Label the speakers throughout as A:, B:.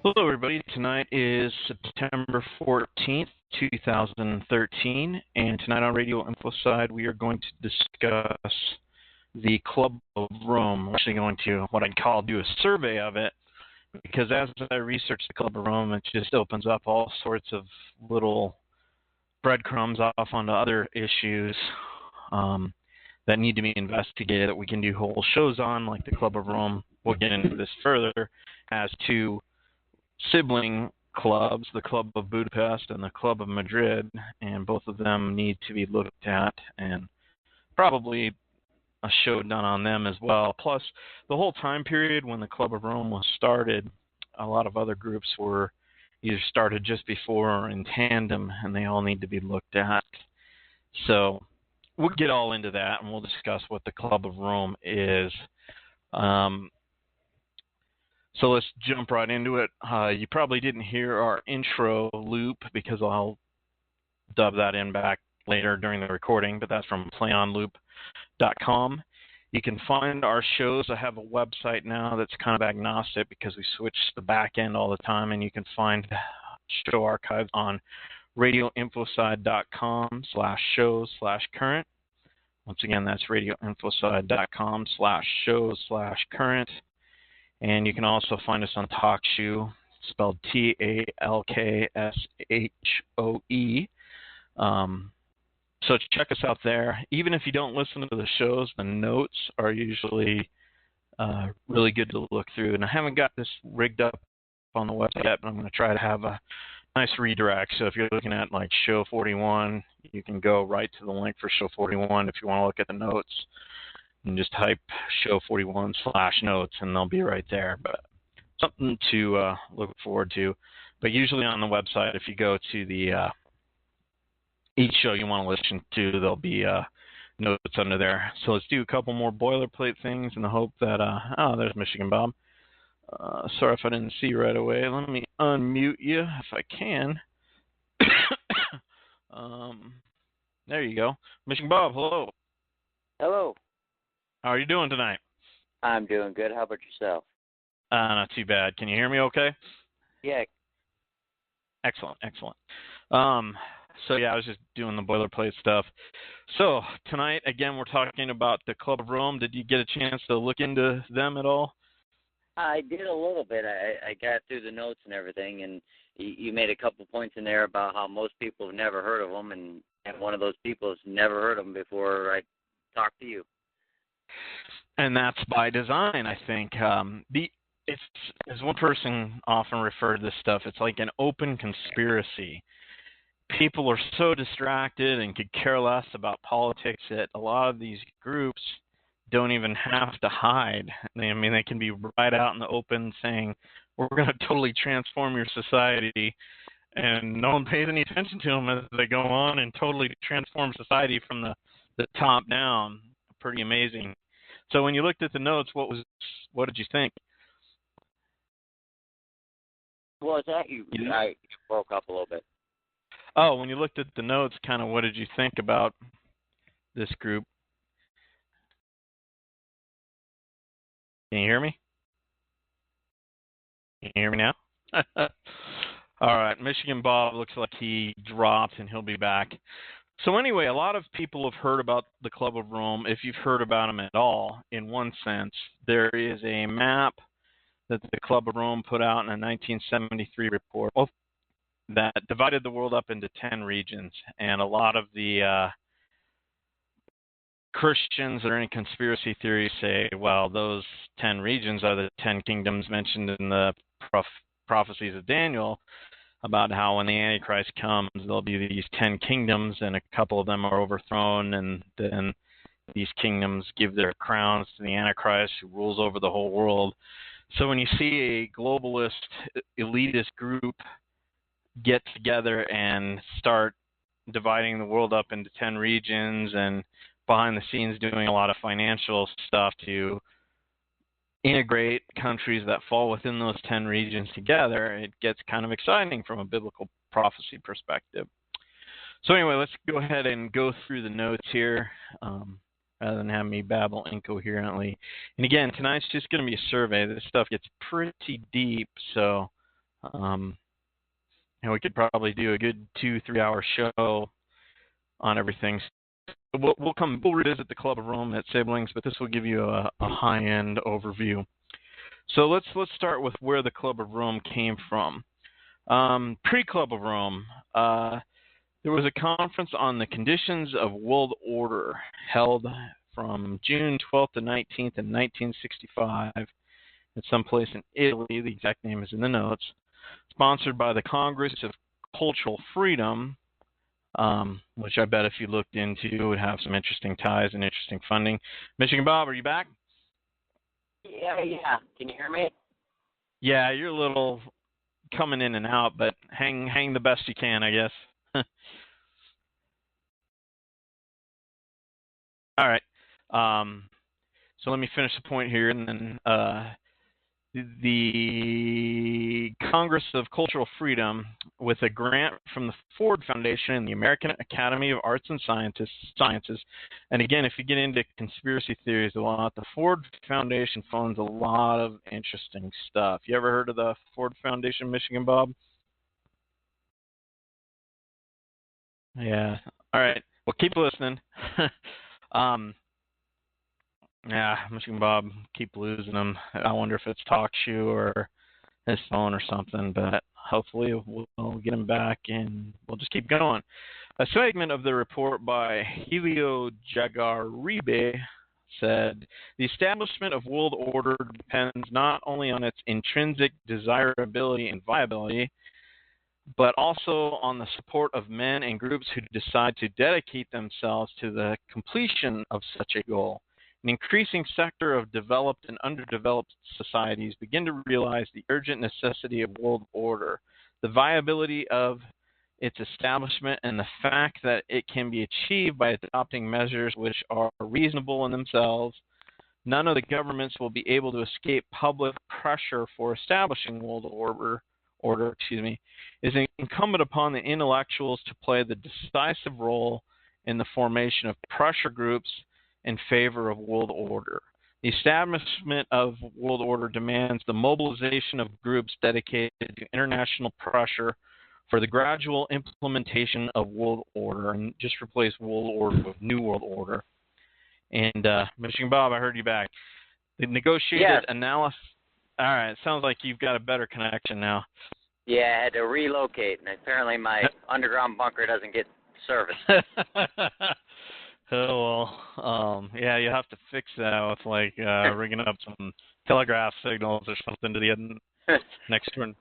A: Hello, everybody. Tonight is September 14th, 2013, and tonight on Radio InfoSide, we are going to discuss the Club of Rome. We're actually going to, what I'd call, do a survey of it, because as I research the Club of Rome, it just opens up all sorts of little breadcrumbs off onto other issues that need to be investigated that we can do whole shows on, like the Club of Rome. We'll get into this further as to sibling clubs, the Club of Budapest and the Club of Madrid, and both of them need to be looked at, and probably a show done on them as well. Plus, the whole time period when the Club of Rome was started, a lot of other groups were either started just before or in tandem, and they all need to be looked at. So we'll get all into that, and we'll discuss what the Club of Rome is. So let's jump right into it. You probably didn't hear our intro loop because I'll dub that in back later during the recording, but that's from playonloop.com. You can find our shows. I have a website now that's kind of agnostic because we switch the back end all the time, and you can find show archives on radioinfoside.com/shows/current. Once again, that's radioinfoside.com/shows/current. And you can also find us on TalkShoe, spelled TalkShoe. So check us out there. Even if you don't listen to the shows, the notes are usually really good to look through. And I haven't got this rigged up on the website yet, but I'm going to try to have a nice redirect. So if you're looking at like show 41, you can go right to the link for show 41 if you want to look at the notes. And just type show 41/notes, and they'll be right there. But something to look forward to. But usually on the website, if you go to the each show you want to listen to, there'll be notes under there. So let's do a couple more boilerplate things in the hope that oh, there's Michigan Bob. Sorry if I didn't see you right away. Let me unmute you if I can. There you go. Michigan Bob, hello.
B: Hello.
A: How are you doing tonight?
B: I'm doing good. How about yourself?
A: Not too bad. Can you hear me okay?
B: Yeah.
A: Excellent. So, yeah, I was just doing the boilerplate stuff. So, tonight, again, we're talking about the Club of Rome. Did you get a chance to look into them at all?
B: I did a little bit. I got through the notes and everything, and you made a couple points in there about how most people have never heard of them, and one of those people has never heard of them before I talked to you.
A: And that's by design, I think. It's, as one person often referred to this stuff, it's like an open conspiracy. People are so distracted and could care less about politics that a lot of these groups don't even have to hide. I mean, they can be right out in the open saying, we're going to totally transform your society, and no one pays any attention to them as they go on and totally transform society from the top down. Pretty amazing. So when you looked at the notes, what did you think?
B: What was that? You broke up a little bit.
A: Oh, when you looked at the notes, kind of what did you think about this group? Can you hear me? Can you hear me now? All right. Michigan Bob looks like he dropped, and he'll be back. So anyway, a lot of people have heard about the Club of Rome, if you've heard about them at all, in one sense. There is a map that the Club of Rome put out in a 1973 report that divided the world up into 10 regions. And a lot of the Christians that are in conspiracy theory say, well, those 10 regions are the 10 kingdoms mentioned in the prophecies of Daniel, about how when the Antichrist comes, there'll be these 10 kingdoms, and a couple of them are overthrown, and then these kingdoms give their crowns to the Antichrist, who rules over the whole world. So when you see a globalist, elitist group get together and start dividing the world up into 10 regions, and behind the scenes doing a lot of financial stuff to integrate countries that fall within those 10 regions together, it gets kind of exciting from a biblical prophecy perspective. So anyway, let's go ahead and go through the notes here rather than have me babble incoherently. And again, tonight's just going to be a survey. This stuff gets pretty deep, so And we could probably do a good 2-3 hour show on everything. So we'll revisit the Club of Rome at Siblings, but this will give you a high-end overview. So let's start with where the Club of Rome came from. Pre-Club of Rome, there was a conference on the conditions of world order held from June 12th to 19th in 1965 at some place in Italy. The exact name is in the notes. Sponsored by the Congress of Cultural Freedom, which I bet if you looked into would have some interesting ties and interesting funding. Michigan Bob, are you back?
B: Yeah. Can you hear me?
A: Yeah, you're a little coming in and out, but hang the best you can, I guess. All right. So let me finish the point here, and then the Congress of Cultural Freedom, with a grant from the Ford Foundation and the American Academy of Arts and Sciences. And again, if you get into conspiracy theories a lot, the Ford Foundation funds a lot of interesting stuff. You ever heard of the Ford Foundation, Michigan Bob? Yeah. All right. Well, keep listening. Yeah, Michigan Bob, keep losing him. I wonder if it's TalkShoe or his phone or something, but hopefully we'll get him back and we'll just keep going. A segment of the report by Helio Jagaribe said, the establishment of world order depends not only on its intrinsic desirability and viability, but also on the support of men and groups who decide to dedicate themselves to the completion of such a goal. An increasing sector of developed and underdeveloped societies begin to realize the urgent necessity of world order, the viability of its establishment, and the fact that it can be achieved by adopting measures which are reasonable in themselves. None of the governments will be able to escape public pressure for establishing world order. It is incumbent upon the intellectuals to play the decisive role in the formation of pressure groups in favor of world order. The establishment of world order demands the mobilization of groups dedicated to international pressure for the gradual implementation of world order, and just replace world order with new world order. And Michigan Bob, I heard you back. The negotiated analysis. All right, sounds like you've got a better connection now.
B: Yeah, I had to relocate, and apparently my underground bunker doesn't get service.
A: Oh, well, yeah, you have to fix that with, like, rigging up some telegraph signals or something to the next turn.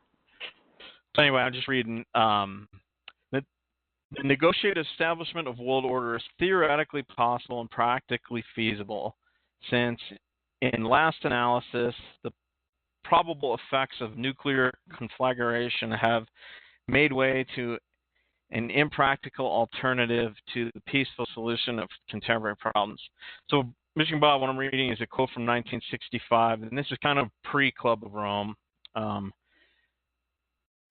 A: So anyway, I'm just reading. The negotiated establishment of world order is theoretically possible and practically feasible, since in last analysis, the probable effects of nuclear conflagration have made way to an impractical alternative to the peaceful solution of contemporary problems. So, Michigan Bob, what I'm reading is a quote from 1965, and this is kind of pre-Club of Rome.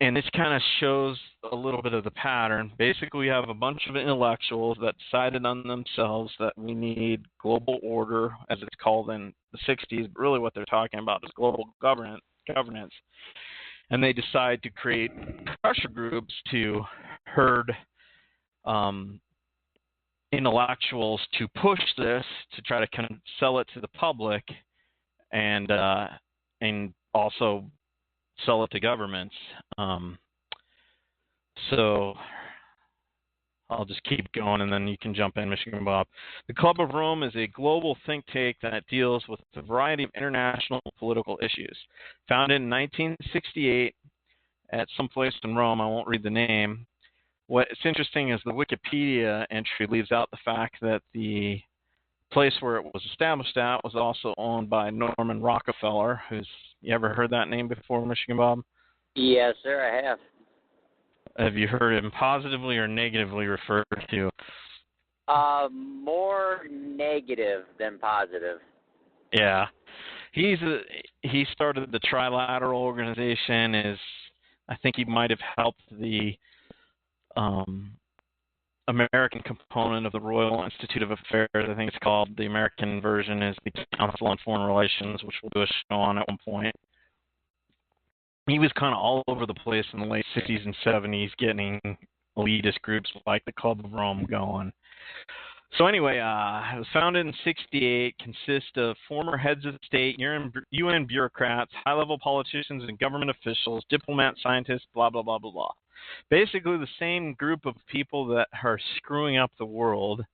A: And this kind of shows a little bit of the pattern. Basically, we have a bunch of intellectuals that decided on themselves that we need global order, as it's called in the 60s, but really what they're talking about is global governance. And they decide to create pressure groups to herd intellectuals to push this, to try to kind of sell it to the public, and also sell it to governments. So I'll just keep going, and then you can jump in, Michigan Bob. The Club of Rome is a global think tank that deals with a variety of international political issues. Founded in 1968 at some place in Rome, I won't read the name. What's interesting is the Wikipedia entry leaves out the fact that the place where it was established at was also owned by Norman Rockefeller, you ever heard that name before, Michigan Bob?
B: Yes, sir, I have.
A: Have you heard him positively or negatively referred to?
B: More negative than positive.
A: Yeah. He started the Trilateral Organization. I think he might have helped the American component of the Royal Institute of Affairs. I think it's called. The American version is the Council on Foreign Relations, which we'll do a show on at one point. he was kind of all over the place in the late 60s and 70s, getting elitist groups like the Club of Rome going. So anyway, it was founded in '68, consists of former heads of state, UN bureaucrats, high-level politicians and government officials, diplomats, scientists, blah, blah, blah, blah, blah. Basically the same group of people that are screwing up the world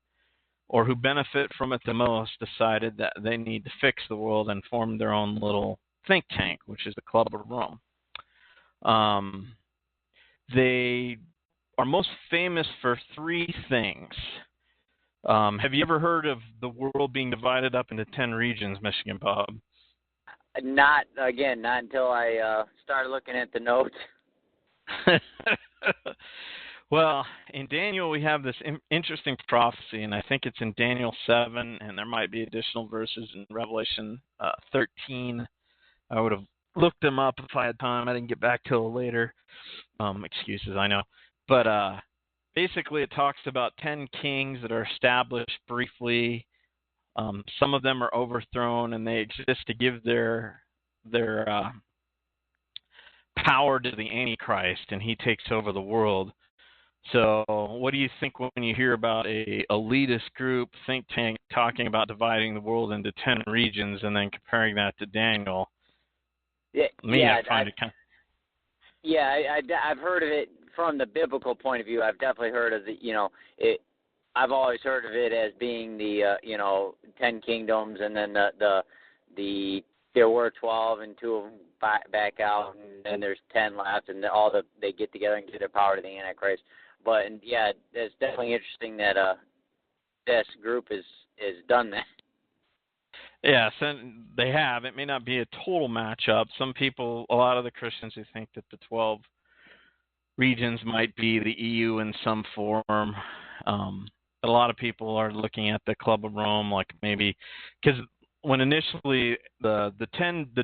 A: or who benefit from it the most decided that they need to fix the world and formed their own little think tank, which is the Club of Rome. They are most famous for three things. Have you ever heard of the world being divided up into 10 regions, Michigan Bob?
B: Not until I started looking at the notes.
A: Well, in Daniel we have this interesting prophecy, and I think it's in Daniel 7, and there might be additional verses in Revelation 13. I would have looked them up if I had time. I didn't get back till later. Excuses, I know. But basically it talks about 10 kings that are established briefly. Some of them are overthrown, and they exist to give their power to the Antichrist, and he takes over the world. So what do you think when you hear about a elitist group think tank talking about dividing the world into 10 regions and then comparing that to Daniel?
B: I've heard of it from the biblical point of view. I've definitely heard of it. I've always heard of it as being the 10 kingdoms, and then there were 12 and 2 of them back out, and then there's 10 left, and they get together and give their power to the Antichrist. But it's definitely interesting that this group has done that.
A: Yes, and they have. It may not be a total matchup. Some people, a lot of the Christians who think that the 12 regions might be the EU in some form. A lot of people are looking at the Club of Rome, like maybe because when initially the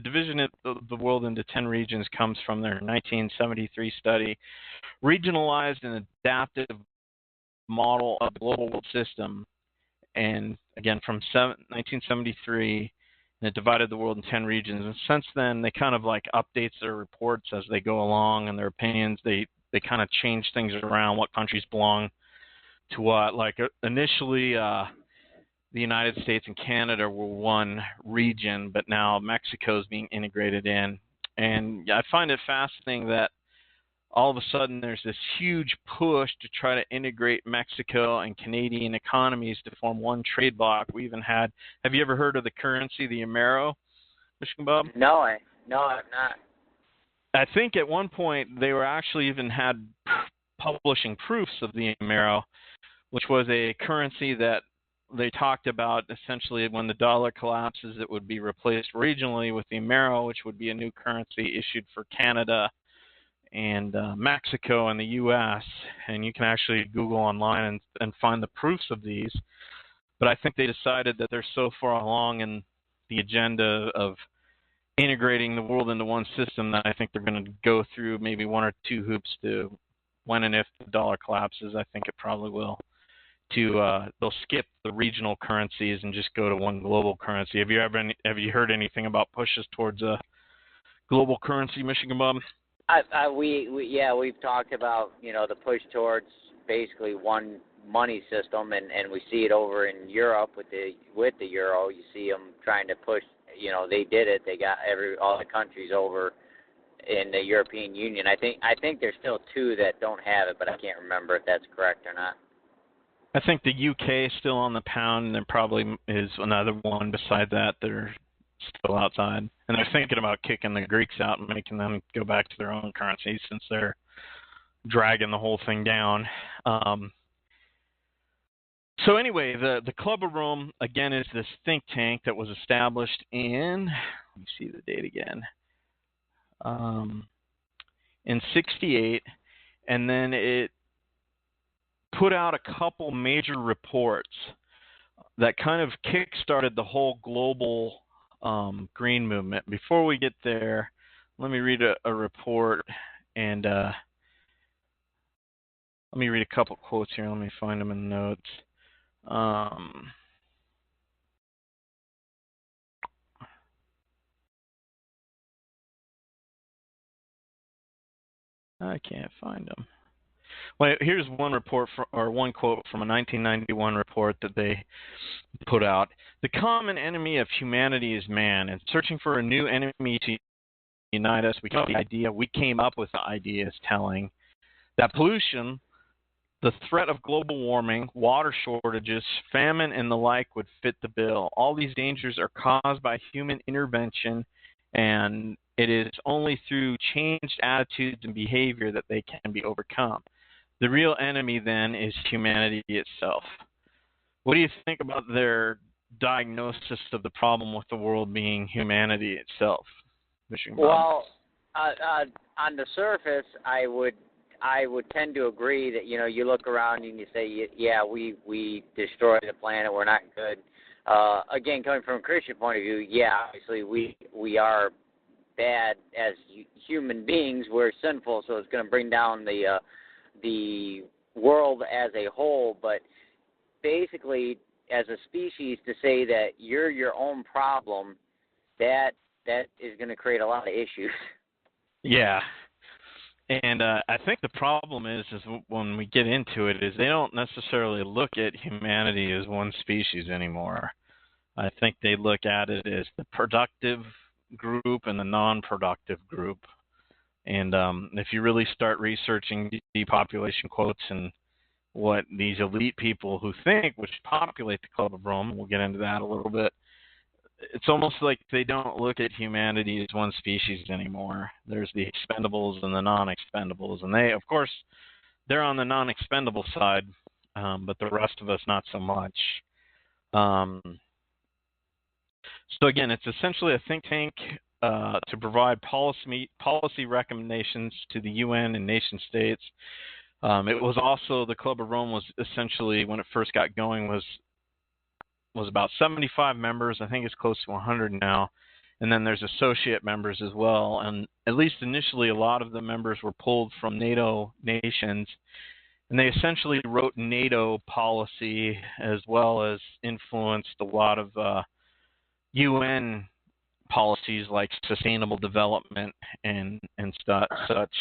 A: division of the world into 10 regions comes from their 1973 study, regionalized and adaptive model of the global world system. And again, from 1973, and it divided the world in 10 regions. And since then, they kind of like updates their reports as they go along, and their opinions. They kind of change things around, what countries belong to what. Like initially, the United States and Canada were one region, but now Mexico is being integrated in. And I find it fascinating that all of a sudden there's this huge push to try to integrate Mexico and Canadian economies to form one trade bloc. We even have you ever heard of the currency, the Amero, Michigan Bob?
B: No, I've not.
A: I think at one point they were actually even had publishing proofs of the Amero, which was a currency that they talked about essentially when the dollar collapses, it would be replaced regionally with the Amero, which would be a new currency issued for Canada and Mexico and the U.S., and you can actually Google online and find the proofs of these. But I think they decided that they're so far along in the agenda of integrating the world into one system that I think they're going to go through maybe one or two hoops to when and if the dollar collapses. I think it probably will. They'll skip the regional currencies and just go to one global currency. Have you heard anything about pushes towards a global currency, Michigan Bob?
B: We've talked about the push towards basically one money system, and we see it over in Europe with the euro. You see them trying to push. They did it. They got all the countries over in the European Union. I think there's still 2 that don't have it, but I can't remember if that's correct or not.
A: I think the UK is still on the pound, and there probably is another one beside that. They're still outside, and they're thinking about kicking the Greeks out and making them go back to their own currency since they're dragging the whole thing down. So anyway, the Club of Rome, again, is this think tank that was established in, let me see the date again, in '68, and then it put out a couple major reports that kind of kick-started the whole global green movement. Before we get there, let me read a report, and let me read a couple quotes here. Let me find them in the notes. I can't find them. Well, here's one report or one quote from a 1991 report that they put out. The common enemy of humanity is man, and searching for a new enemy to unite us, we came up with the idea is telling that pollution, the threat of global warming, water shortages, famine, and the like would fit the bill. All these dangers are caused by human intervention, and it is only through changed attitudes and behavior that they can be overcome. The real enemy, then, is humanity itself. What do you think about their diagnosis of the problem with the world being humanity itself, Michigan Bob?
B: Well, on the surface, I would tend to agree that, you look around and you say, yeah, we destroyed the planet, we're not good. Again, coming from a Christian point of view, yeah, obviously we are bad as human beings. We're sinful, so it's going to bring down the world as a whole. But basically, as a species, to say that you're your own problem, that is going to create a lot of issues.
A: Yeah. And I think the problem is when we get into it, is they don't necessarily look at humanity as one species anymore. I think they look at it as the productive group and the non-productive group. And if you really start researching depopulation quotes and what these elite people who think, which populate the Club of Rome, we'll get into that a little bit, it's almost like they don't look at humanity as one species anymore. There's the expendables and the non-expendables, and they, of course, they're on the non-expendable side, but the rest of us not so much. So again, it's essentially a think tank to provide policy recommendations to the UN and nation states. It was also, the Club of Rome was essentially, when it first got going, was about 75 members. I think it's close to 100 now. And then there's associate members as well. And at least initially, a lot of the members were pulled from NATO nations. And they essentially wrote NATO policy as well as influenced a lot of UN policies like sustainable development and such.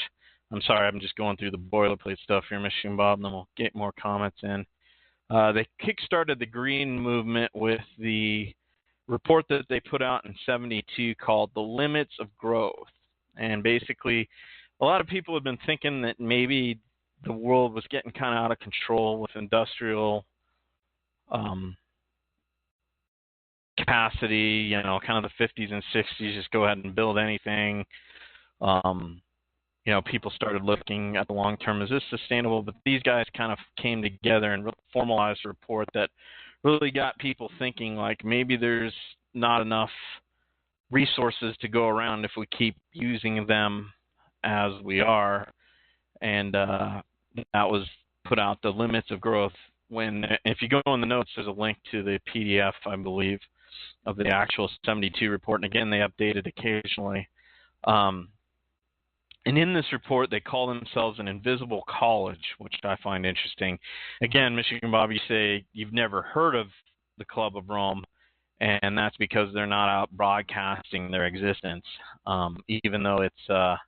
A: I'm sorry, I'm just going through the boilerplate stuff here, Michigan Bob, and then we'll get more comments in. They kickstarted the Green Movement with the report that they put out in '72 called The Limits of Growth. And basically, a lot of people have been thinking that maybe the world was getting kind of out of control with industrial capacity, kind of the 50s and 60s, just go ahead and build anything. People started looking at the long term, is this sustainable? But these guys kind of came together and formalized a report that really got people thinking, like, maybe there's not enough resources to go around if we keep using them as we are. And that was put out, The Limits of Growth. If you go in the notes, there's a link to the PDF, I believe, of the actual 72 report. And again, they update it occasionally. And in this report, they call themselves an invisible college, which I find interesting. Again, Michigan Bob, you say you've never heard of the Club of Rome, and that's because they're not out broadcasting their existence, even though they're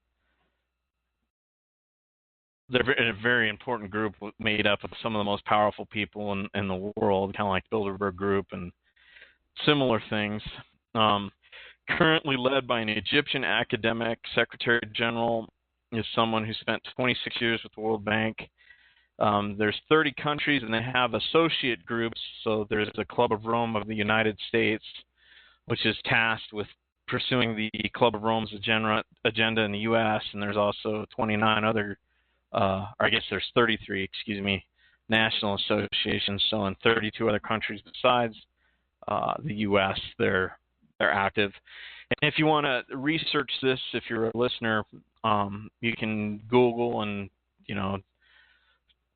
A: a very important group made up of some of the most powerful people in the world, kind of like Bilderberg Group and similar things. Currently led by an Egyptian academic, Secretary General is someone who spent 26 years with the World Bank. There's 30 countries, and they have associate groups. So there's the Club of Rome of the United States, which is tasked with pursuing the Club of Rome's agenda in the U.S., and there's also 29 other, or I guess there's 33, national associations. So in 32 other countries besides the U.S., they're active. And if you want to research this, if you're a listener, you can Google and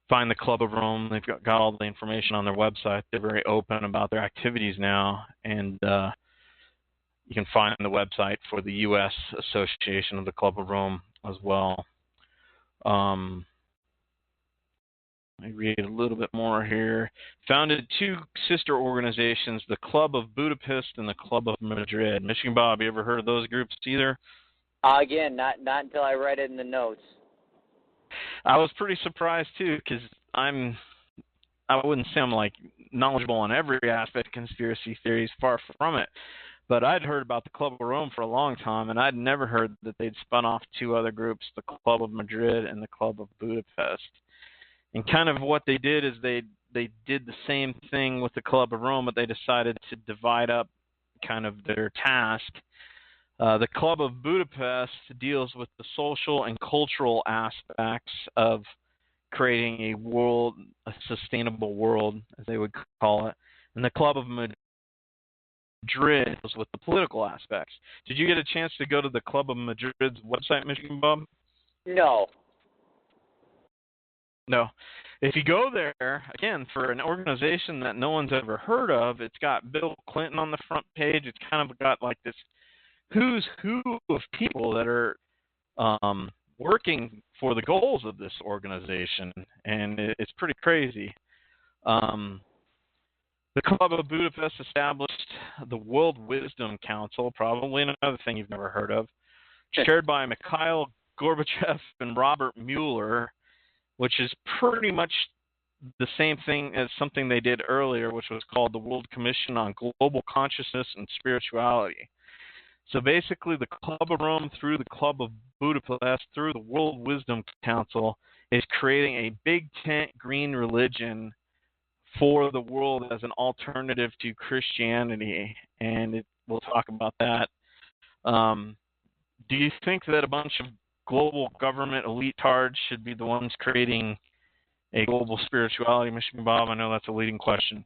A: find the Club of Rome. They've got all the information on their website. They're very open about their activities now, and you can find the website for the U.S. Association of the Club of Rome as well. I read a little bit more here. Founded two sister organizations, the Club of Budapest and the Club of Madrid. Michigan Bob, you ever heard of those groups either?
B: Again, not until I read it in the notes.
A: I was pretty surprised too, because I wouldn't say I'm like knowledgeable on every aspect of conspiracy theories, far from it. But I'd heard about the Club of Rome for a long time, and I'd never heard that they'd spun off two other groups, the Club of Madrid and the Club of Budapest. And kind of what they did is they did the same thing with the Club of Rome, but they decided to divide up kind of their task. The Club of Budapest deals with the social and cultural aspects of creating a sustainable world, as they would call it. And the Club of Madrid deals with the political aspects. Did you get a chance to go to the Club of Madrid's website, Michigan Bob?
B: No.
A: No. If you go there, again, for an organization that no one's ever heard of, it's got Bill Clinton on the front page. It's kind of got like this who's who of people that are working for the goals of this organization, and it's pretty crazy. The Club of Budapest established the World Wisdom Council, probably another thing you've never heard of, chaired by Mikhail Gorbachev and Robert Mueller, which is pretty much the same thing as something they did earlier, which was called the World Commission on Global Consciousness and Spirituality. So basically, the Club of Rome through the Club of Budapest through the World Wisdom Council is creating a big tent green religion for the world as an alternative to Christianity, and we'll talk about that. Do you think that a bunch of global government elitards should be the ones creating a global spirituality, Michigan Bob? I know that's a leading question.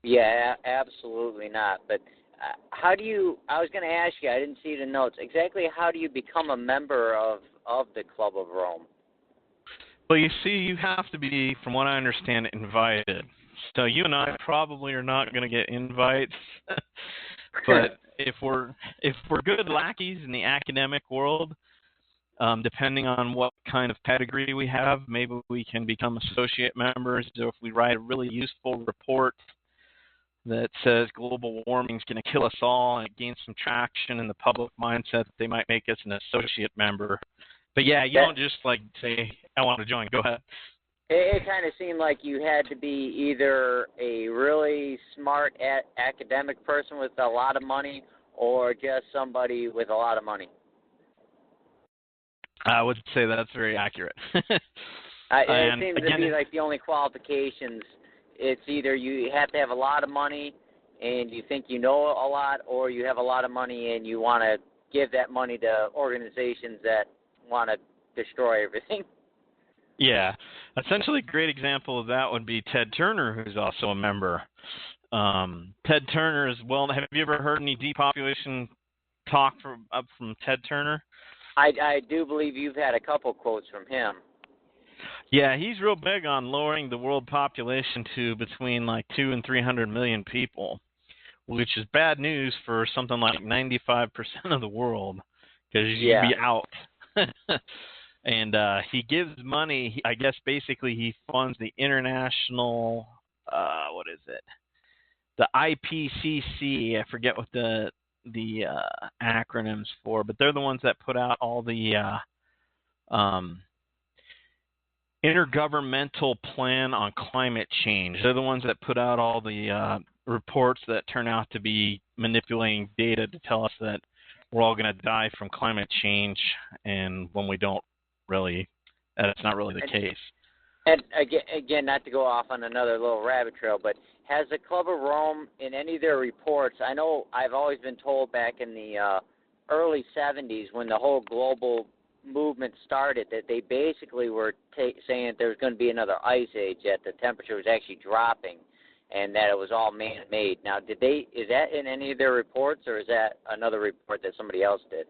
B: Yeah, absolutely not. But how do you, I was going to ask you, I didn't see the notes, exactly how do you become a member of the Club of Rome?
A: Well, you see, you have to be, from what I understand, invited. So you and I probably are not going to get invites. But if we're good lackeys in the academic world, depending on what kind of pedigree we have, maybe we can become associate members. So if we write a really useful report that says global warming is going to kill us all and it gains some traction in the public mindset, they might make us an associate member. But yeah, you don't just like say, I want to join. Go ahead.
B: It kind of seemed like you had to be either a really smart academic person with a lot of money or just somebody with a lot of money.
A: I would say that's very accurate.
B: It seems to be like the only qualifications. It's either you have to have a lot of money and you think you know a lot, or you have a lot of money and you want to give that money to organizations that want to destroy everything.
A: Yeah. Essentially, a great example of that would be Ted Turner, who's also a member. Ted Turner is have you ever heard any depopulation talk from Ted Turner?
B: I do believe you've had a couple quotes from him.
A: Yeah, he's real big on lowering the world population to between like 200 and 300 million people, which is bad news for something like 95% of the world, because you'd be out. And he gives money. I guess basically he funds the international, the IPCC. I forget what the acronyms for, but they're the ones that put out all the Intergovernmental Plan on Climate Change. They're the ones that put out all the reports that turn out to be manipulating data to tell us that we're all going to die from climate change, and when we don't really, that's not really the case.
B: And again, not to go off on another little rabbit trail, but has the Club of Rome, in any of their reports, I know I've always been told back in the early 70s when the whole global movement started that they basically were saying that there was going to be another ice age, that the temperature was actually dropping, and that it was all man-made. Now, is that in any of their reports, or is that another report that somebody else did?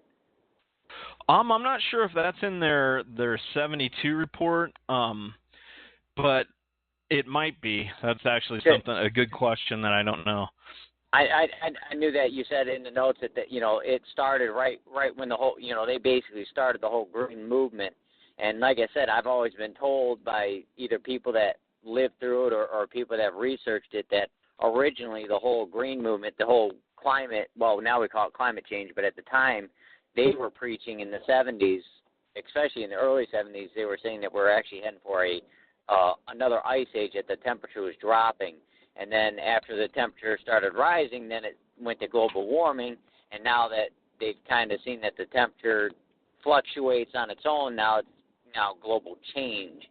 A: I'm not sure if that's in their 72 report, but it might be. That's actually a good question that I don't know.
B: I knew that you said in the notes that it started right when the whole, they basically started the whole green movement. And like I said, I've always been told by either people that lived through it or people that have researched it that originally the whole green movement, the whole climate, well, now we call it climate change, but at the time they were preaching in the 70s especially in the early 70s, they were saying that we're actually heading for another ice age, that the temperature was dropping. And then after the temperature started rising, then it went to global warming. And now that they've kind of seen that the temperature fluctuates on its own, now it's global change,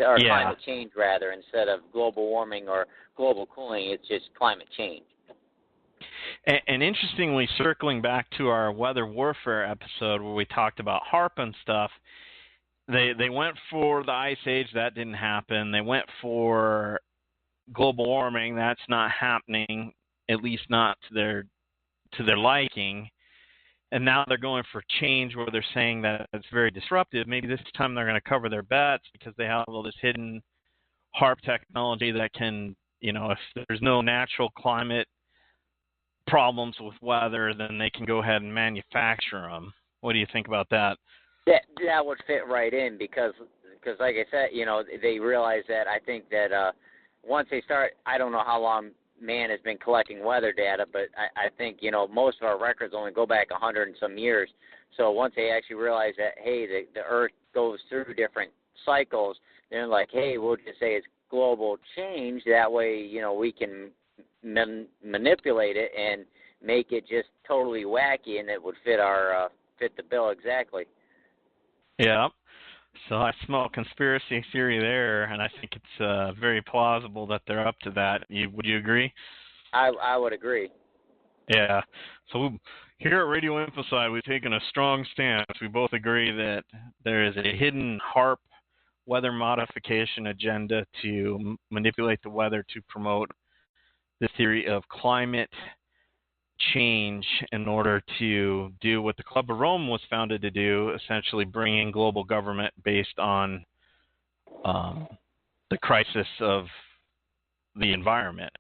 B: or climate change rather, instead of global warming or global cooling. It's just climate change.
A: And interestingly, circling back to our weather warfare episode where we talked about HAARP and stuff, they went for the ice age. That didn't happen. They went for global warming. That's not happening, at least not to their liking. And now they're going for change, where they're saying that it's very disruptive. Maybe this time they're going to cover their bets because they have all this hidden HAARP technology that can, if there's no natural climate problems with weather, then they can go ahead and manufacture them. What do you think about that?
B: That would fit right in because like I said, they realize that. I think that once they start, I don't know how long man has been collecting weather data, but I think, most of our records only go back 100 and some years. So once they actually realize that, hey, the Earth goes through different cycles, they're like, hey, we'll just say it's global change. That way, we can manipulate it and make it just totally wacky, and it would fit the bill exactly.
A: Yeah. So I smell conspiracy theory there, and I think it's very plausible that they're up to that. Would you agree?
B: I would agree.
A: Yeah. So here at Radio Infoside, we've taken a strong stance. We both agree that there is a hidden HAARP weather modification agenda to manipulate the weather to promote the theory of climate change in order to do what the Club of Rome was founded to do, essentially bringing global government based on the crisis of the environment.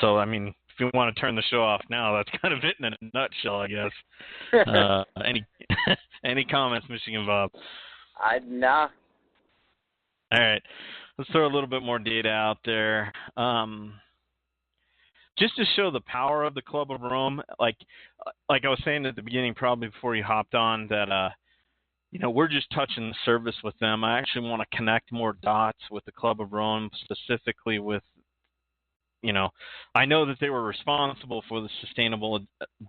A: So, I mean, if you want to turn the show off now, that's kind of it in a nutshell, I guess. Any comments, Michigan Bob?
B: Nah.
A: All right. Let's throw a little bit more data out there. Just to show the power of the Club of Rome, like I was saying at the beginning, probably before you hopped on, that we're just touching the surface with them. I actually want to connect more dots with the Club of Rome, specifically with, I know that they were responsible for the Sustainable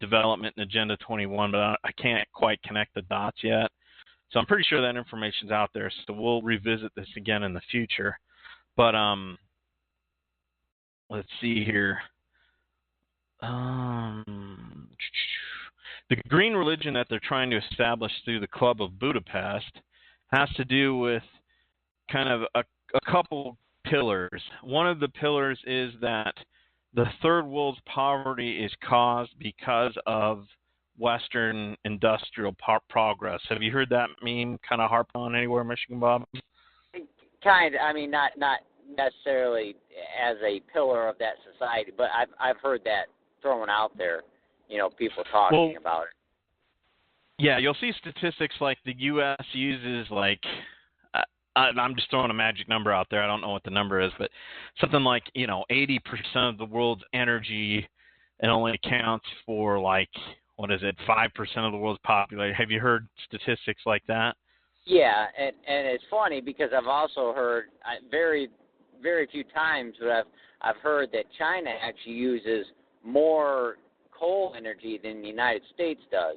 A: Development and Agenda 21, but I can't quite connect the dots yet. So I'm pretty sure that information's out there. So we'll revisit this again in the future. But let's see here. The green religion that they're trying to establish through the Club of Budapest has to do with kind of a couple pillars. One of the pillars is that the third world's poverty is caused because of Western industrial progress. Have you heard that meme kind of harped on anywhere, Michigan Bob?
B: Kind of. I mean, not necessarily as a pillar of that society, but I've heard that thrown out there, people talking about it.
A: Yeah, you'll see statistics like the U.S. uses I'm just throwing a magic number out there. I don't know what the number is, but something like, 80% of the world's energy, and only accounts for 5% of the world's population. Have you heard statistics like that?
B: Yeah, and it's funny because I've also heard very, very few times, but I've heard that China actually uses more coal energy than the United States does.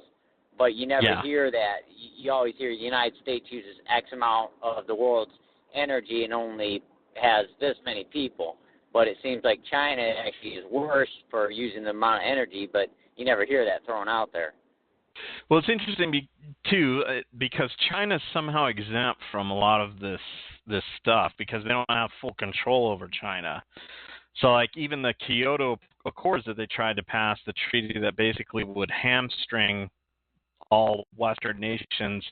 B: But you never hear that. You always hear the United States uses X amount of the world's energy and only has this many people. But it seems like China actually is worse for using the amount of energy, but you never hear that thrown out there.
A: Well, it's interesting, too, because China's somehow exempt from a lot of this stuff because they don't have full control over China. So, even the Kyoto Accords that they tried to pass, the treaty that basically would hamstring all Western nations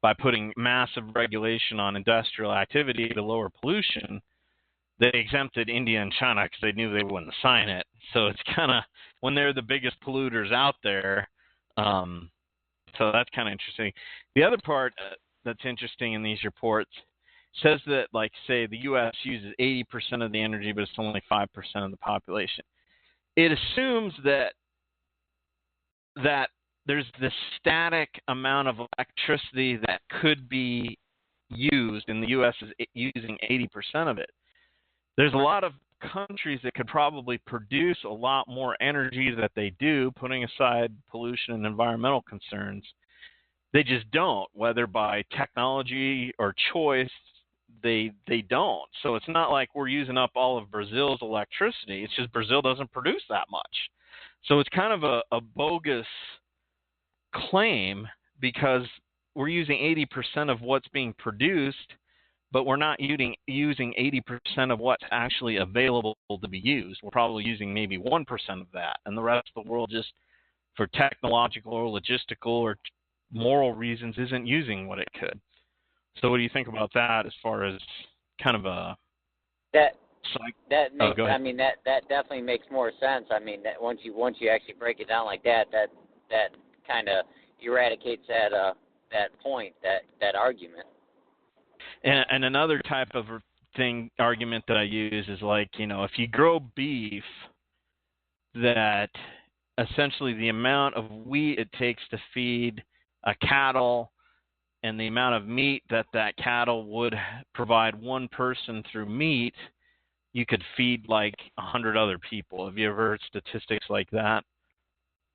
A: by putting massive regulation on industrial activity to lower pollution, they exempted India and China because they knew they wouldn't sign it. So it's kind of, when they're the biggest polluters out there, so that's kind of interesting. The other part that's interesting in these reports says that, say, the U.S. uses 80% of the energy, but it's only 5% of the population. It assumes that there's this static amount of electricity that could be used, and the U.S. is using 80% of it. There's a lot of countries that could probably produce a lot more energy that they do, putting aside pollution and environmental concerns. They just don't, whether by technology or choice, they don't. So it's not like we're using up all of Brazil's electricity. It's just Brazil doesn't produce that much. So it's kind of a bogus claim because we're using 80% of what's being produced, but we're not using 80% of what's actually available to be used. We're probably using maybe 1% of that, and the rest of the world just for technological or logistical or moral reasons isn't using what it could. So what do you think about that as far as kind of a
B: that makes I mean that definitely makes more sense. I mean that once you actually break it down like that kind of eradicates that point, that argument.
A: And another type of argument that I use is like, if you grow beef, that essentially the amount of wheat it takes to feed a cattle and the amount of meat that cattle would provide one person through meat, you could feed like 100 other people. Have you ever heard statistics like that?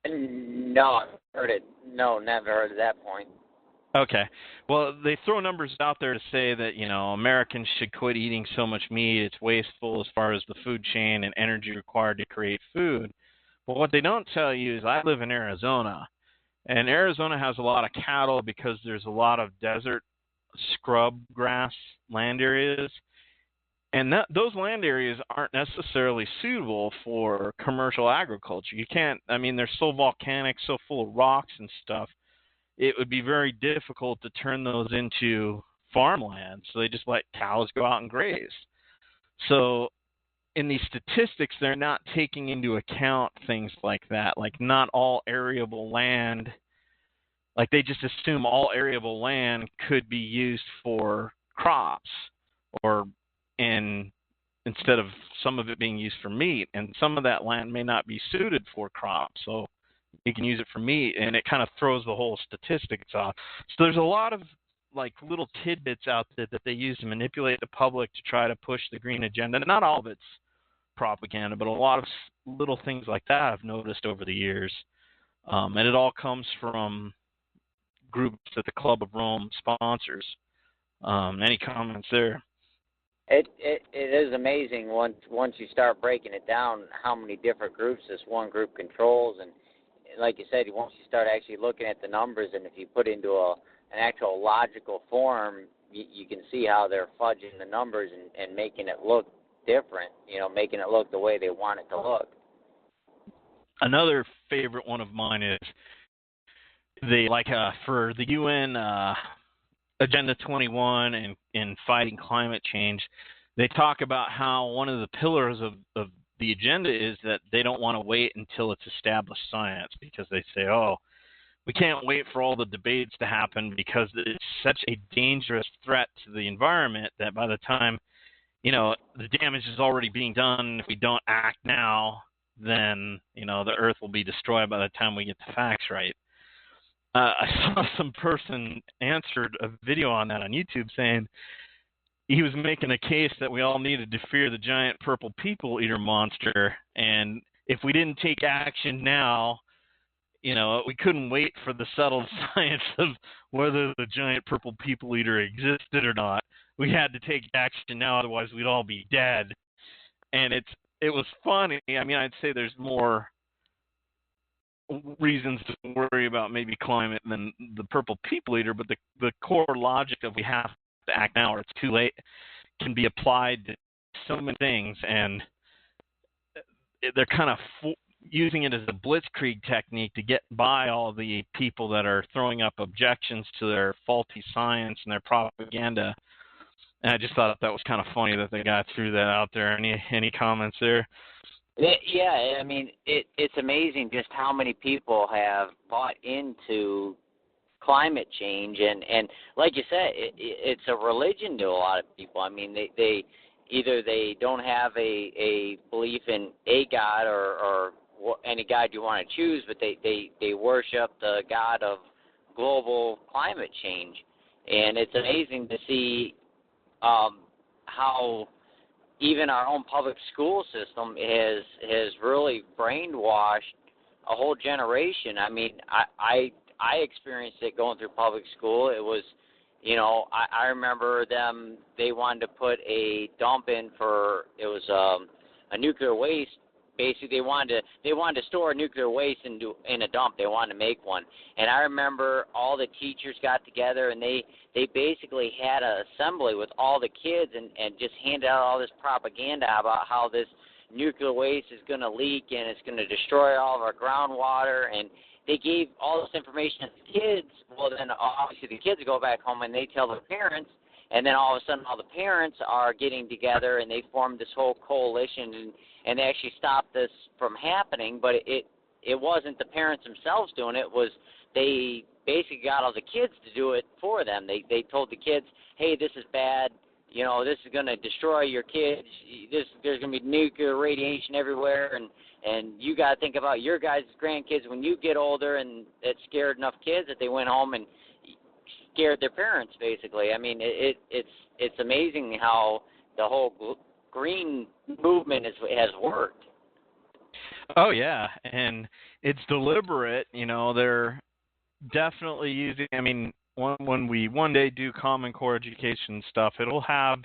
B: No, I've heard it. No, never heard of that point.
A: Okay. Well, they throw numbers out there to say that, Americans should quit eating so much meat. It's wasteful as far as the food chain and energy required to create food. But what they don't tell you is I live in Arizona, and Arizona has a lot of cattle because there's a lot of desert scrub grass land areas. And those land areas aren't necessarily suitable for commercial agriculture. You can't, they're so volcanic, so full of rocks and stuff. It would be very difficult to turn those into farmland. So they just let cows go out and graze. So in these statistics, they're not taking into account things like that, like not all arable land. Like they just assume all arable land could be used for crops instead of some of it being used for meat. And some of that land may not be suited for crops. So you can use it for meat, and it kind of throws the whole statistics off. So there's a lot of like little tidbits out there that they use to manipulate the public to try to push the green agenda. Not all of it's propaganda, but a lot of little things like that I've noticed over the years. And it all comes from groups that the Club of Rome sponsors. Any comments there?
B: It is amazing once you start breaking it down how many different groups this one group controls, and like you said, once you start actually looking at the numbers, and if you put into an actual logical form, you can see how they're fudging the numbers and making it look different, making it look the way they want it to look.
A: Another favorite one of mine is for the UN Agenda 21 and fighting climate change, they talk about how one of the pillars of the agenda is that they don't want to wait until it's established science, because they say, we can't wait for all the debates to happen because it's such a dangerous threat to the environment that by the time, the damage is already being done. If we don't act now, then, the earth will be destroyed by the time we get the facts right. I saw some person answered a video on that on YouTube saying he was making a case that we all needed to fear the giant purple people eater monster, and if we didn't take action now, we couldn't wait for the settled science of whether the giant purple people eater existed or not. We had to take action now, otherwise we'd all be dead. And it was funny. I'd say there's more reasons to worry about maybe climate than the purple people eater, but the core logic of we have to act now or it's too late can be applied to so many things, and they're kind of using it as a blitzkrieg technique to get by all the people that are throwing up objections to their faulty science and their propaganda. And I just thought that was kind of funny that they got through that out there. Any comments there?
B: Yeah, it's amazing just how many people have bought into climate change, and like you said, it's a religion to a lot of people. They either they don't have a belief in a God or any god you want to choose, but they worship the god of global climate change. And it's amazing to see how even our own public school system has really brainwashed a whole generation. I mean, I experienced it going through public school. It was, I remember they wanted to put a dump in for, it was a nuclear waste. Basically, they wanted to store nuclear waste in a dump. They wanted to make one. And I remember all the teachers got together, and they basically had an assembly with all the kids and just handed out all this propaganda about how this nuclear waste is going to leak and it's going to destroy all of our groundwater. And they gave all this information to the kids. Well, then obviously the kids go back home and they tell their parents. And then all of a sudden all the parents are getting together and they formed this whole coalition and they actually stopped this from happening. But it wasn't the parents themselves doing it. It was they basically got all the kids to do it for them. They told the kids, hey, this is bad. This is going to destroy your kids. There's going to be nuclear radiation everywhere. And you got to think about your guys' grandkids when you get older. And it scared enough kids that they went home and scared their parents, basically. I mean, it's amazing how the whole green movement has worked.
A: Oh, yeah, and it's deliberate. They're definitely using, I mean, when we one day do Common Core education stuff, it'll have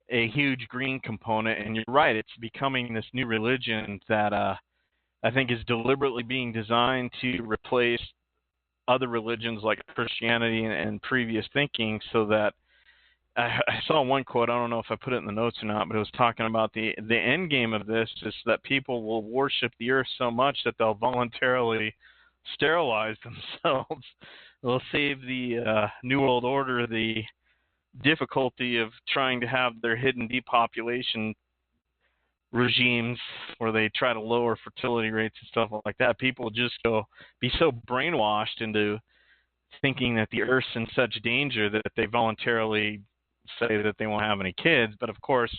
A: a huge green component, and you're right, it's becoming this new religion that I think is deliberately being designed to replace other religions like Christianity and previous thinking, so that I saw one quote, I don't know if I put it in the notes or not, but it was talking about the end game of this is that people will worship the earth so much that they'll voluntarily sterilize themselves. They'll save the New World Order the difficulty of trying to have their hidden depopulation regimes where they try to lower fertility rates and stuff like that. People just be so brainwashed into thinking that the earth's in such danger that they voluntarily say that they won't have any kids. But of course,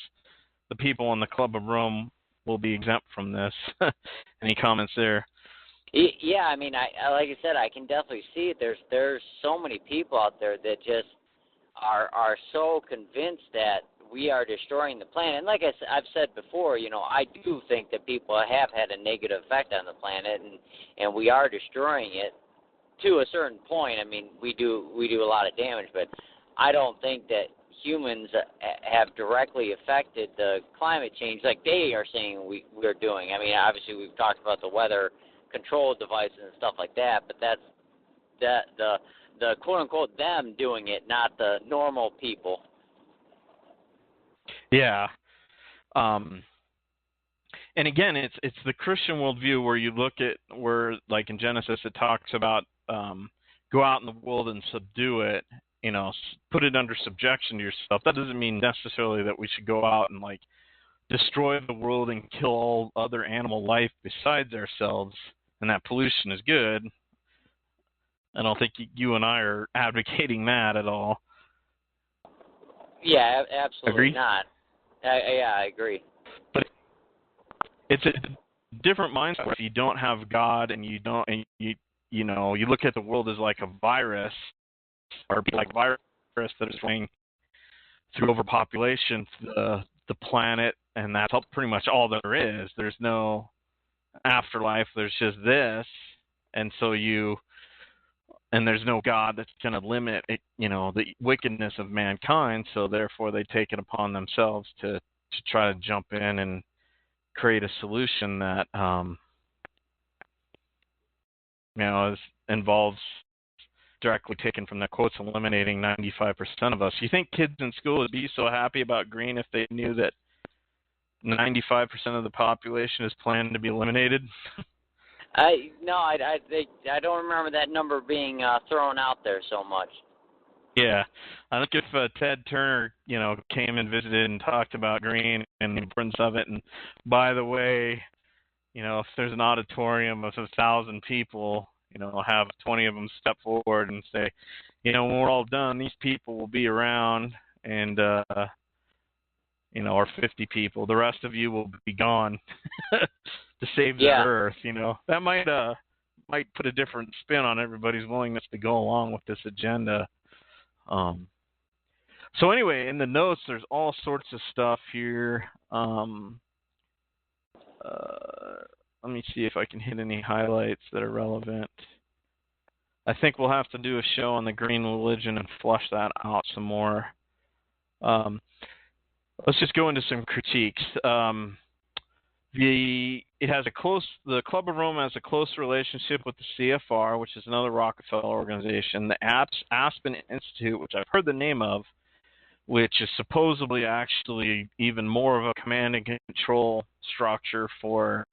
A: the people in the Club of Rome will be exempt from this. Any comments there?
B: Yeah, I mean, I like I said, I can definitely see it. There's so many people out there that just are so convinced that we are destroying the planet. And like I've said before, I do think that people have had a negative effect on the planet, and we are destroying it to a certain point. I mean, we do a lot of damage, but I don't think that humans have directly affected the climate change like they are saying we're doing. I mean, obviously we've talked about the weather control devices and stuff like that, but that's the quote unquote them doing it, not the normal people.
A: Yeah. And again, it's the Christian worldview where you look at where, like in Genesis, it talks about go out in the world and subdue it, put it under subjection to yourself. That doesn't mean necessarily that we should go out and like destroy the world and kill all other animal life besides ourselves, and that pollution is good. I don't think you and I are advocating that at all.
B: Yeah, absolutely
A: Agree?
B: not. I agree.
A: But it's a different mindset. If you don't have God and you look at the world as like a virus, or like a virus that is going through overpopulation to the planet, and that's pretty much all there is. There's no afterlife. There's just this, and there's no God that's going to limit it, the wickedness of mankind. So therefore, they take it upon themselves to try to jump in and create a solution that involves directly taken from the quotes, eliminating 95% of us. You think kids in school would be so happy about green if they knew that 95% of the population is planned to be eliminated?
B: I don't remember that number being thrown out there so much.
A: Yeah, I think if Ted Turner, came and visited and talked about green and the importance of it, and by the way, if there's an auditorium of 1,000 people, have 20 of them step forward and say, when we're all done, these people will be around, and or 50 people, the rest of you will be gone. to save the
B: Yeah.
A: Earth. That might put a different spin on everybody's willingness to go along with this agenda. So anyway, in the notes, there's all sorts of stuff here. Let me see if I can hit any highlights that are relevant. I think we'll have to do a show on the green religion and flush that out some more. Let's just go into some critiques. The Club of Rome has a close relationship with the CFR, which is another Rockefeller organization. The Aspen Institute, which I've heard the name of, which is supposedly actually even more of a command and control structure for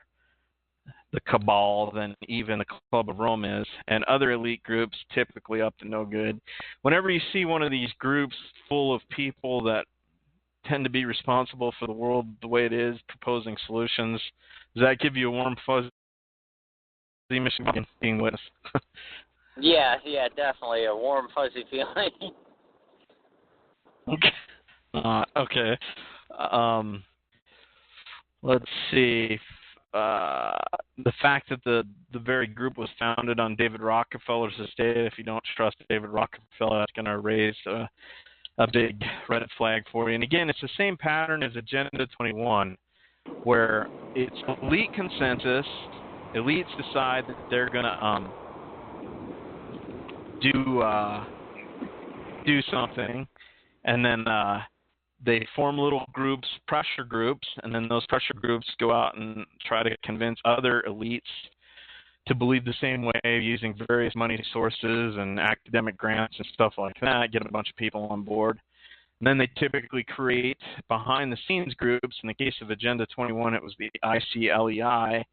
A: the cabal than even the Club of Rome is, and other elite groups typically up to no good. Whenever you see one of these groups full of people that tend to be responsible for the world the way it is, proposing solutions, does that give you a warm fuzzy being with us?
B: Yeah, definitely a warm fuzzy feeling.
A: Okay. Let's see. The fact that the very group was founded on David Rockefeller's estate, if you don't trust David Rockefeller, that's going to raise a big red flag for you. And again, it's the same pattern as Agenda 21, where it's elite consensus. Elites decide that they're going to do something, and then they form little groups, pressure groups, and then those pressure groups go out and try to convince other elites to believe the same way using various money sources and academic grants and stuff like that, get a bunch of people on board. And then they typically create behind-the-scenes groups. In the case of Agenda 21, it was the ICLEI,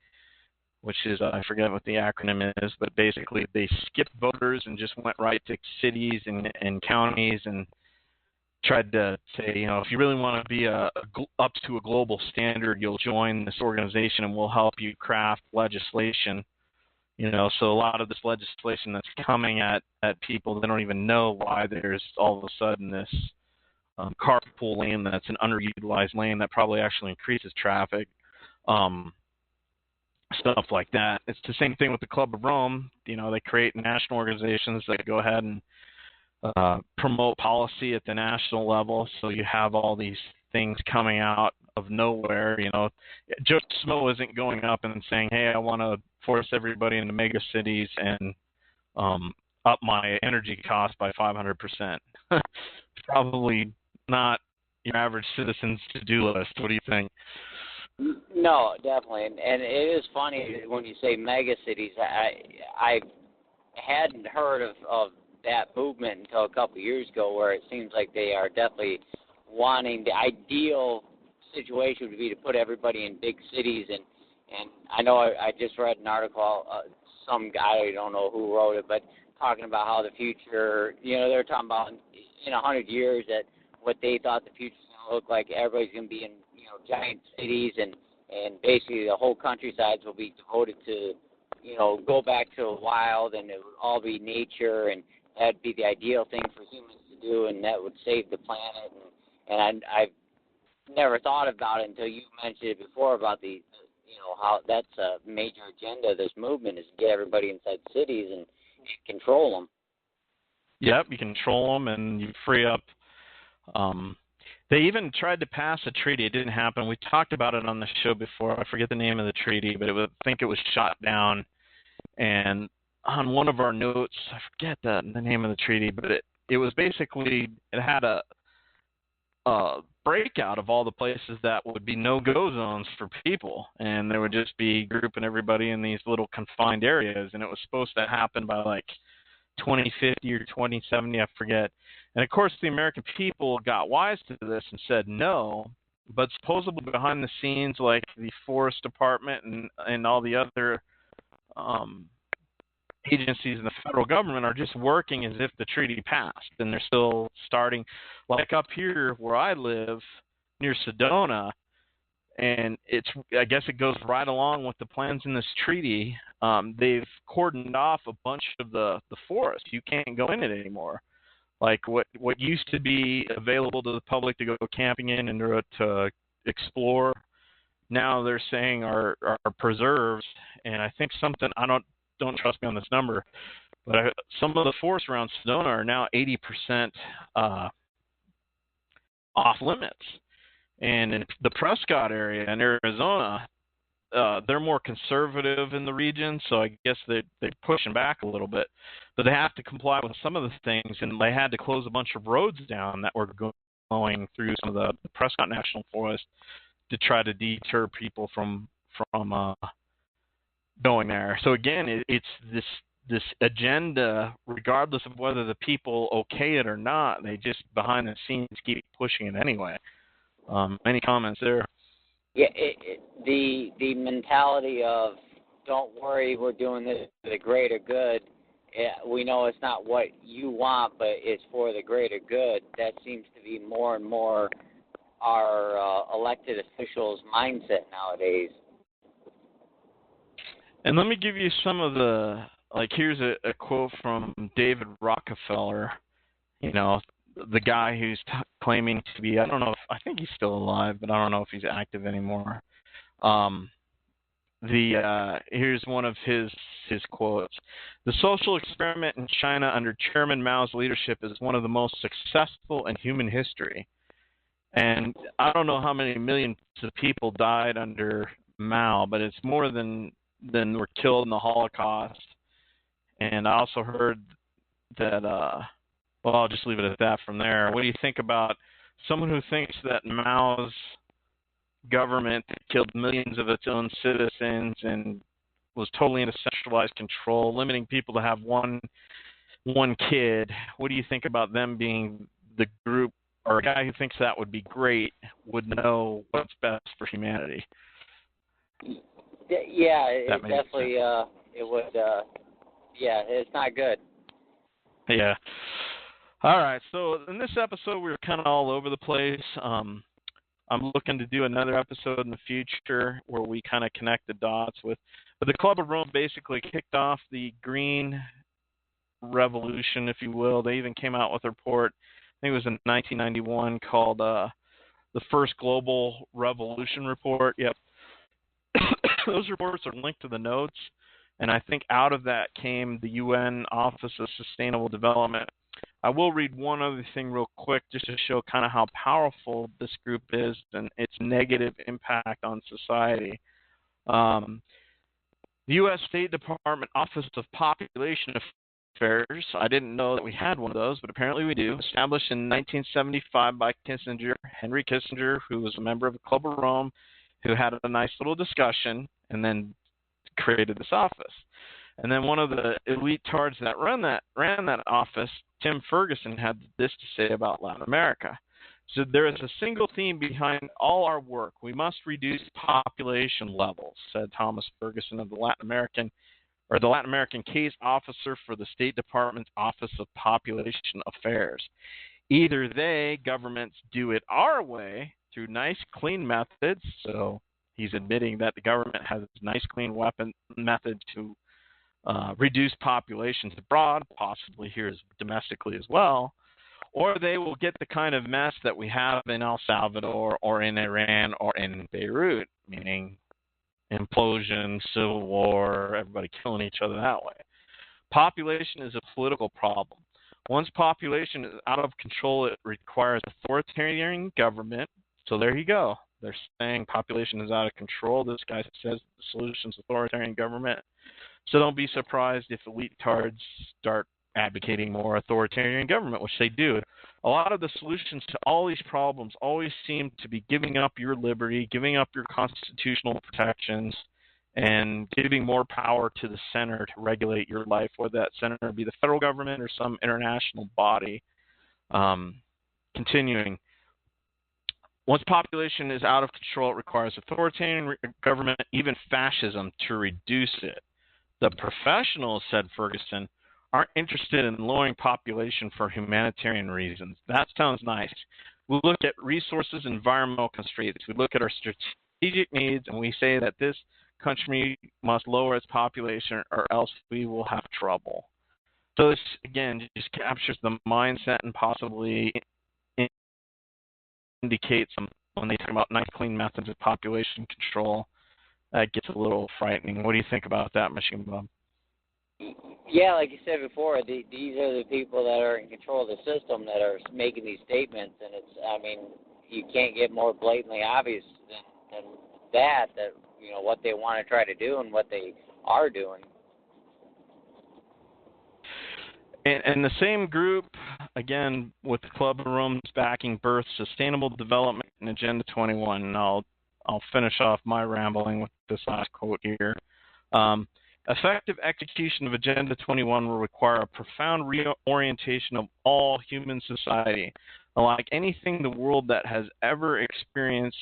A: which is, I forget what the acronym is, but basically they skipped voters and just went right to cities and counties and tried to say, if you really want to be up to a global standard, you'll join this organization and we'll help you craft legislation. So a lot of this legislation that's coming at people, they don't even know why there's all of a sudden this carpool lane that's an underutilized lane that probably actually increases traffic, stuff like that. It's the same thing with the Club of Rome. They create national organizations that go ahead and promote policy at the national level, so you have all these things coming out of nowhere. Joe Smo isn't going up and saying, hey, I want to force everybody into mega cities and up my energy cost by 500%. Probably not your average citizen's to-do list. What do you think?
B: No, definitely, and it is funny when you say mega cities. I hadn't heard of that movement until a couple of years ago, where it seems like they are definitely wanting, the ideal situation would be to put everybody in big cities. And I know I just read an article, some guy, I don't know who wrote it, but talking about how the future, they're talking about in 100 years that what they thought the future was going to look like. Everybody's going to be in giant cities, and basically the whole countrysides will be devoted to go back to the wild, and it would all be nature, and that'd be the ideal thing for humans to do, and that would save the planet. And I've never thought about it until you mentioned it before about the how that's a major agenda of this movement, is to get everybody inside cities and control them.
A: Yep, you control them and you free up. They even tried to pass a treaty. It didn't happen. We talked about it on the show before. I forget the name of the treaty, but I think it was shot down. And on one of our notes, I forget the name of the treaty, but it was basically, it had a breakout of all the places that would be no-go zones for people, and there would just be grouping everybody in these little confined areas, and it was supposed to happen by like 2050 or 2070, I forget. And of course, the American people got wise to this and said no, but supposedly behind the scenes, like the Forest Department and all the other agencies in the federal government are just working as if the treaty passed, and they're still starting, like up here where I live near Sedona, and I guess it goes right along with the plans in this treaty. They've cordoned off a bunch of the forest. You can't go in it anymore. Like what used to be available to the public to go camping in and to explore, now they're saying are preserves, and I think something, I don't trust me on this number, but some of the forests around Sedona are now 80% off limits. And in the Prescott area in Arizona, they're more conservative in the region, so I guess they're pushing back a little bit. But they have to comply with some of the things, and they had to close a bunch of roads down that were going through some of the Prescott National Forest to try to deter people from going there. So again, it's this agenda, regardless of whether the people okay it or not, they just behind the scenes keep pushing it anyway. Any comments there?
B: Yeah, the mentality of don't worry, we're doing this for the greater good. We know it's not what you want, but it's for the greater good. That seems to be more and more our elected officials' mindset nowadays.
A: And let me give you some of the, like, here's a quote from David Rockefeller, you know, the guy who's claiming to be, I don't know if, I think he's still alive, but I don't know if he's active anymore. Here's one of his quotes. The social experiment in China under Chairman Mao's leadership is one of the most successful in human history. And I don't know how many millions of people died under Mao, but it's more than were killed in the Holocaust. And I also heard that, well, I'll just leave it at that from there. What do you think about someone who thinks that Mao's government killed millions of its own citizens and was totally into centralized control, limiting people to have one kid? What do you think about them being the group, or a guy who thinks that would be great would know what's best for humanity?
B: Yeah, it definitely it would. Yeah, it's not good.
A: Yeah. All right. So in this episode, we were kind of all over the place. I'm looking to do another episode in the future where we kind of connect the dots with. But the Club of Rome basically kicked off the Green Revolution, if you will. They even came out with a report, I think it was in 1991, called the First Global Revolution Report. Yep. Those reports are linked to the notes, and I think out of that came the UN Office of Sustainable Development. I will read one other thing real quick just to show kind of how powerful this group is and its negative impact on society. The U.S. State Department Office of Population Affairs, I didn't know that we had one of those, but apparently we do, established in 1975 by Kissinger, Henry Kissinger, who was a member of the Club of Rome, who had a nice little discussion and then created this office. And then one of the elite tards that ran that office, Tim Ferguson, had this to say about Latin America. So there is a single theme behind all our work. We must reduce population levels, said Thomas Ferguson of the Latin American case officer for the State Department's Office of Population Affairs. Either they, governments, do it our way through nice, clean methods. So he's admitting that the government has nice, clean method to reduce populations abroad, possibly here domestically as well, or they will get the kind of mess that we have in El Salvador or in Iran or in Beirut, meaning implosion, civil war, everybody killing each other that way. Population is a political problem. Once population is out of control, it requires authoritarian government. So there you go. They're saying population is out of control. This guy says the solution is authoritarian government. So don't be surprised if elite tards start advocating more authoritarian government, which they do. A lot of the solutions to all these problems always seem to be giving up your liberty, giving up your constitutional protections, and giving more power to the center to regulate your life, whether that center be the federal government or some international body. Continuing. Once population is out of control, it requires authoritarian government, even fascism, to reduce it. The professionals, said Ferguson, aren't interested in lowering population for humanitarian reasons. That sounds nice. We look at resources, environmental constraints. We look at our strategic needs, and we say that this country must lower its population or else we will have trouble. So this, again, just captures the mindset and possibly indicates some when they talk about nice, clean methods of population control, that gets a little frightening. What do you think about that, Michigan Bob?
B: Yeah, like you said before, these are the people that are in control of the system that are making these statements, and you can't get more blatantly obvious than that, what they want to try to do and what they are doing.
A: And the same group, again, with the Club of Rome's backing, birth sustainable development and Agenda 21. And I'll finish off my rambling with this last quote here. Effective execution of Agenda 21 will require a profound reorientation of all human society. Unlike anything in the world that has ever experienced,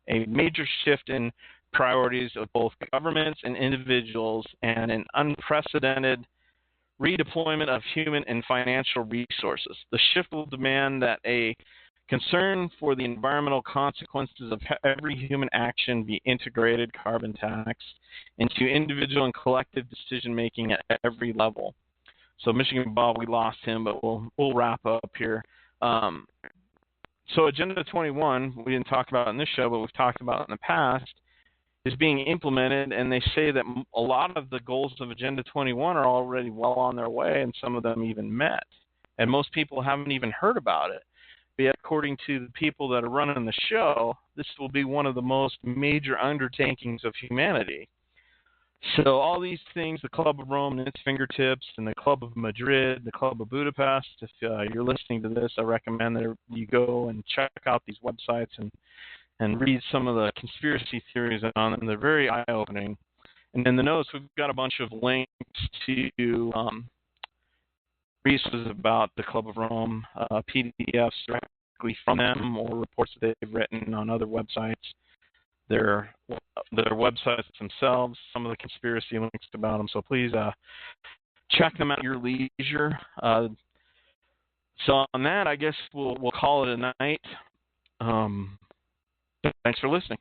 A: a major shift in priorities of both governments and individuals, and an unprecedented redeployment of human and financial resources. The shift will demand that a concern for the environmental consequences of every human action be integrated, carbon tax, into individual and collective decision-making at every level. So Michigan Bob, we lost him, but we'll wrap up here. So Agenda 21, we didn't talk about in this show, but we've talked about in the past, is being implemented, and they say that a lot of the goals of Agenda 21 are already well on their way, and some of them even met. And most people haven't even heard about it. But yet, according to the people that are running the show, this will be one of the most major undertakings of humanity. So all these things, the Club of Rome and its fingertips, and the Club of Madrid, the Club of Budapest, if you're listening to this, I recommend that you go and check out these websites and read some of the conspiracy theories on them. They're very eye-opening. And in the notes, we've got a bunch of links to resources about the Club of Rome, PDFs directly from them, or reports that they've written on other websites. Their websites themselves, some of the conspiracy links about them. So please check them out at your leisure. So on that, I guess we'll call it a night. Thanks for listening.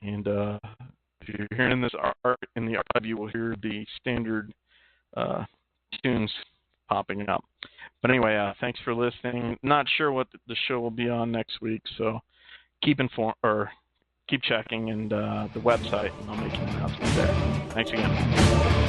A: And if you're hearing this art in the archive, you will hear the standard tunes popping up. But anyway, thanks for listening. Not sure what the show will be on next week, so keep checking and the website, and I'll make an announcement there. Thanks again.